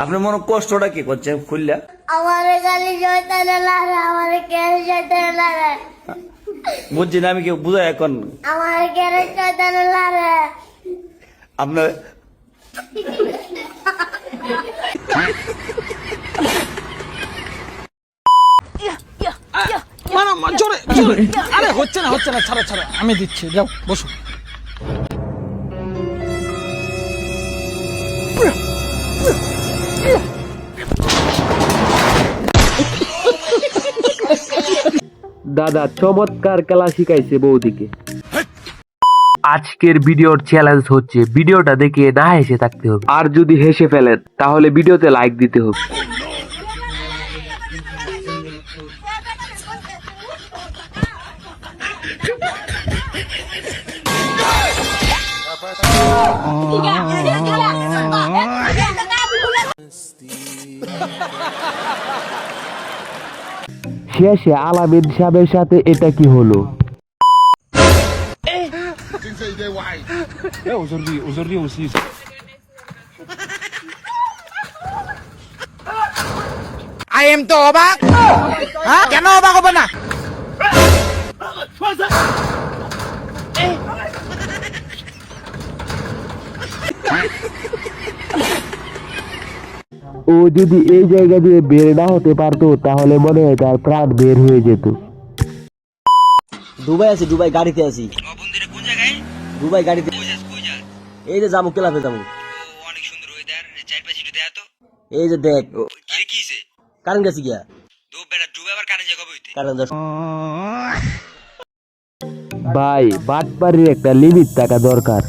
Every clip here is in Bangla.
আপনার মনে কষ্টটা কি করছে খুললা? আমার গালি শয়তানে লাগে, আমার কেন শয়তানে লাগে? বুঝছি না, আমি কি বুঝাই এখন? আমার কেন শয়তানে লাগে? আপনার জোরে জোরে। আরে হচ্ছে না ছাড়ো ছাড়ো, আমি দিচ্ছি, যাও বসো। দাদা চমৎকার খেলা শিখাইছে বৌদিকে। আজকের ভিডিওর চ্যালেঞ্জ হচ্ছে ভিডিওটা দেখে না হেসে থাকতে হবে, আর যদি হেসে ফেলেন তাহলে ভিডিওতে লাইক দিতে হবে। শেষে আলামিন সাহেবের সাথে এটা কি হলো? আই এম তো অবাক। কেন অবাক হবে না? ও যদি এই জায়গা দিয়ে বের না হতে পারতো তাহলে মনে হয় তার প্রাণ বের হয়ে যেত। দুবাই আছি, দুবাই গাড়িতে আছি। কোন জায়গায়? দুবাই গাড়িতে। এই যে যাবো, ক্লাবে যাবো। অনেক সুন্দর ওয়েদার, চারপাশে একটু দেখ তো। এই যে দেখ, কি কিছে? কারেন্ট গেছে গিয়া। ডুবে আবার কারেন্ট জায়গা হইতে। কারেন্ট ভাই বাটপাড়ির একটা লিমিট থাকা দরকার।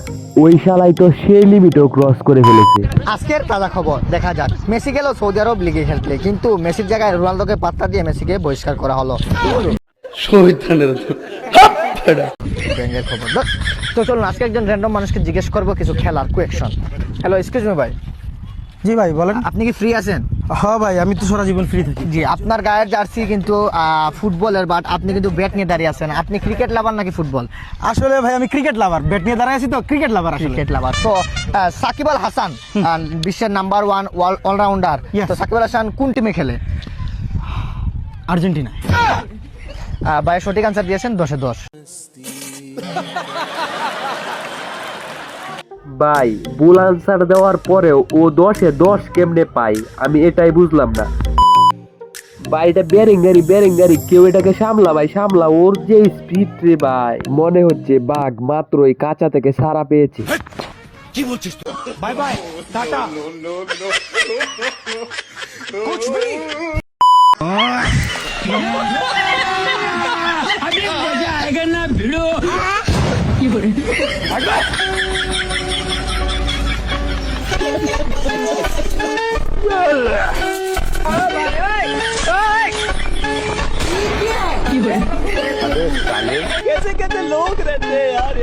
ওই শালাই তো সেই লিমিটও ক্রস করে ফেলেছে। আজকের তাজা খবর দেখা যাক। মেসি গেল সৌদি আরব লিগে খেলতে, কিন্তু মেসির জায়গায় রোনালদোকে পাত্তা দিয়ে মেসিকে বহিষ্কার করা হলো। ব্যাঙ্গের খবর। তো চলুন আজকে একজন র্যান্ডম মানুষকে জিজ্ঞেস করবো কিছু খেলার কোয়েকশন। হ্যালো, এক্সকিউজ মি ভাই। জি ভাই বলেন। আপনি কি ফ্রি আছেন? হ্যাঁ ভাই, আমি তো সারা জীবন ফ্রি থাকি। জি, আপনার গায়ের জার্সি কিন্তু ফুটবলের, বাট আপনি কিন্তু ব্যাট নিয়ে দাঁড়িয়ে আছেন। আপনি ক্রিকেট লাভার নাকি ফুটবল? আসলে ভাই আমি ক্রিকেট লাভার, ব্যাট নিয়ে দাঁড়ায় আছি তো ক্রিকেট লাভার। ক্রিকেট লাভার। তো সাকিব আল হাসান বিশ্বের নাম্বার 1 অলরাউন্ডার। তো সাকিব আল হাসান কোন টিমে খেলে? আর্জেন্টিনা। ভাই সঠিক আনসার দিয়েছেন, 10-এ 10। ভাই ভুল আনসার দেওয়ার পরেও ও 10-এ 10 কেমনে পাই আমি এটাই বুঝলাম না। ভাই এটা বেরিং গাড়ি, কেউ এটাকে সামলা ভাই, সামলা। ওর যে স্পিড রে ভাই, মনে হচ্ছে বাঘ মাত্রই কাঁচা থেকে সারা পেয়েছে। কি বলছিস তুই? বাই বাই, টাটা। কুছ ভি अभी मजा आएगा ना भिड़ो। कैसे कैसे लोग रहते हैं यार।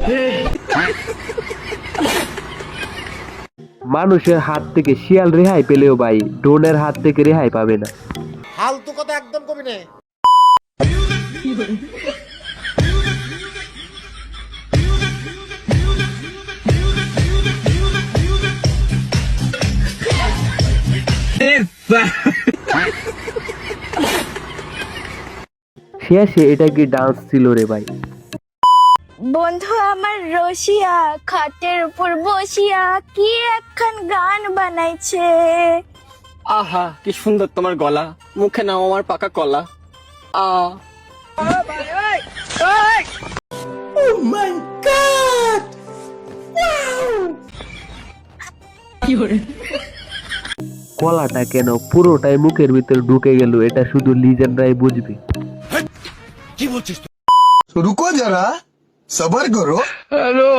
মানুষের হাত থেকে শিয়াল রেহাই পেলেও ভাই ড্রোনের হাত থেকে রেহাই পাবে না। ফালতু কথা একদম কবি না। শেষে এটা কি ডান্স ছিল রে ভাই? বন্ধু আমার রসিয়া খাটের উপর বসিয়া কি একখান গান বানাইছে। আহা কি সুন্দর তোমার গলা, মুখে নাও আমার পাকা কলা। কলাটা কেন পুরোটাই মুখের ভিতর ঢুকে গেল এটা শুধু লিজেন্ডরাই বুঝবে। কি বলছিস তুই? रुको जरा सबर करो। হ্যালো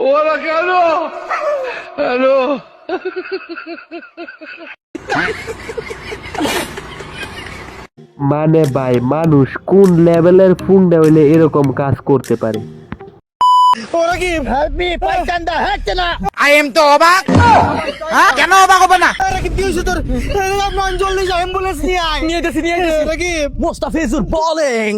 ওরা কেন? হ্যালো মানে ভাই মানুষ কোন লেভেলের ফুংডা হইলে এরকম কাজ করতে পারে? আই এম তো অবাক। কেন অবাক হবে না? কি হয়েছে তোর? অ্যাম্বুলেন্স নিয়ে আয়। নিয়ে গেছি। মোস্তাফিজুর বোলিং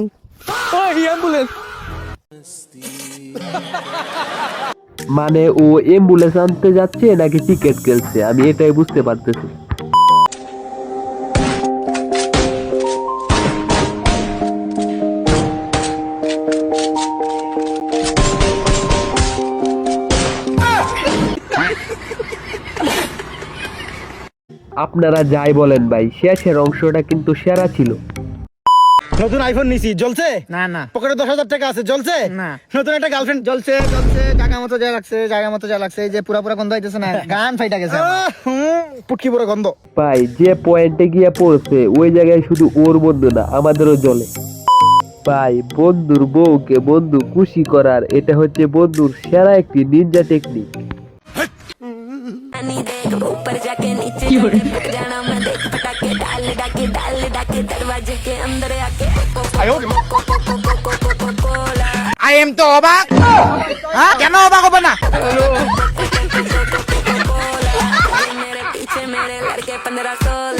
মানে ও অ্যাম্বুলেন্স আনতে যাচ্ছে নাকি টিকিট কেলছে, আমি এটাই বুঝতে পারতেছি। আপনারা যাই বলেন ভাই, শেষের অংশটা কিন্তু সেরা ছিল। নতুন আইফোন নিছি, জ্বলছে? না না পকেটে 10,000 টাকা আছে, জ্বলছে? না। নতুন একটা গার্লফ্রেন্ড, জ্বলছে জ্বলছে, জায়গা মতো যা লাগছে, জায়গা মতো যা লাগছে, এই যে পুরা পুরা গন্ধ হইতেছে না, গান ফাইটা গেছে আমার। পুটকি পুরো গন্ধ। ভাই যে পয়েন্টে গিয়ে পড়ছে ওই জায়গায় শুধু ওর বন্ধু না, আমাদেরও জ্বলে। ভাই বন্ধুর বউকে বন্ধু খুশি করার এটা হচ্ছে বন্ধুর সেরা একটি নিনজা টেকনিক। ऊपर जाके नीचे जाके पक जाना मैं देख पटाके डाल डाके दरवाजे के अंदर आके कोला আই এম তো অবাক। হ্যাঁ, কেন অবাক হবে না? मेरे पीछे मेरे लड़के 15-16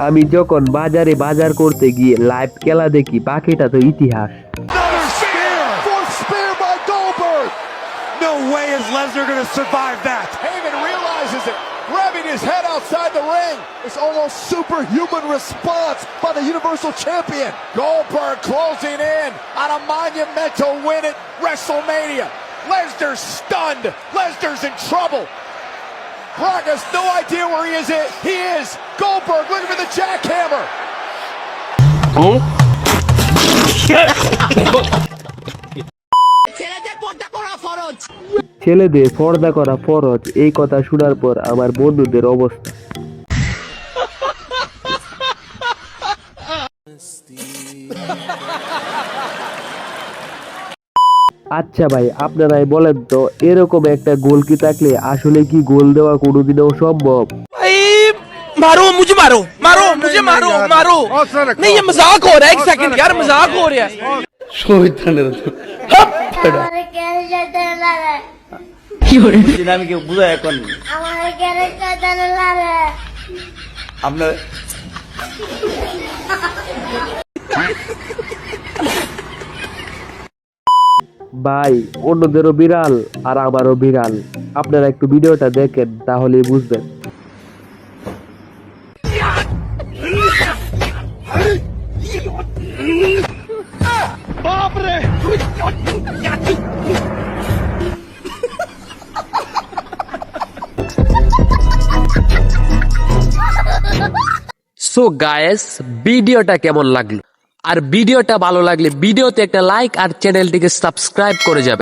আমি যখন বাজারে বাজার করতে গিয়ে লাইভ খেলা দেখি, বাকিটা তো ইতিহাস। Fourth spear by Goldberg. No way is Lesnar going to survive that. Heyman realizes it, grabbing his head outside the ring. It's almost superhuman response by the Universal Champion. Goldberg closing in on a monumental win at WrestleMania. Lesnar's stunned. Lesnar's in trouble. Brock has no idea where he is. He is. Goldberg looking for the jackhammer. ছেলেদের পর্দা করা ফরজ, এই কথা শোনার পর আমার বন্ধুদের অবস্থা। আচ্ছা ভাই, আপনারাই বলেন তো, এরকম একটা গোল কি থাকলে আসলে কি গোল দেওয়া কোনোদিনও সম্ভব? मारो मुझे, मारो मारो मुझे, मारो मारो। नहीं, ये मजाक हो रहा है, एक सेकंड यार, मजाक हो रहा है। আমার কেন শয়তান লাগে? আমি কি বুঝাই এখন আমার কেন শয়তান লাগে? আপনার ভাই অন্যদেরও বিড়াল আর আমারও বিড়াল, আপনারা একটু ভিডিওটা দেখেন তাহলেই বুঝবেন। সো গায়েস, ভিডিওটা কেমন লাগলো? আর ভিডিওটা ভালো লাগলে ভিডিওতে একটা লাইক আর চ্যানেলটিকে সাবস্ক্রাইব করে যাবে।